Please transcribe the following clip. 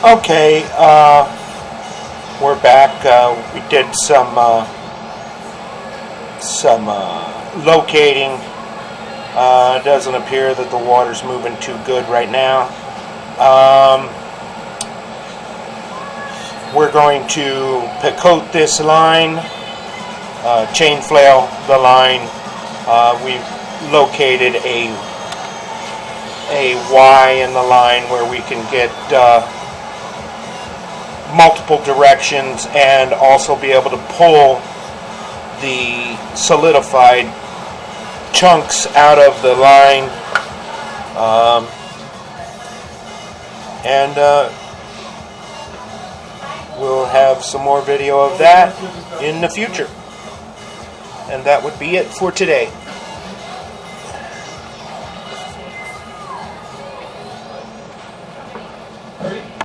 Okay, we're back. We did some locating. It doesn't appear that the water's moving too good right now. We're going to picote this line, chain flail the line. We've located a Y in the line where we can get multiple directions and also be able to pull the solidified chunks out of the line, and we'll have some more video of that in the future. And that would be it for today.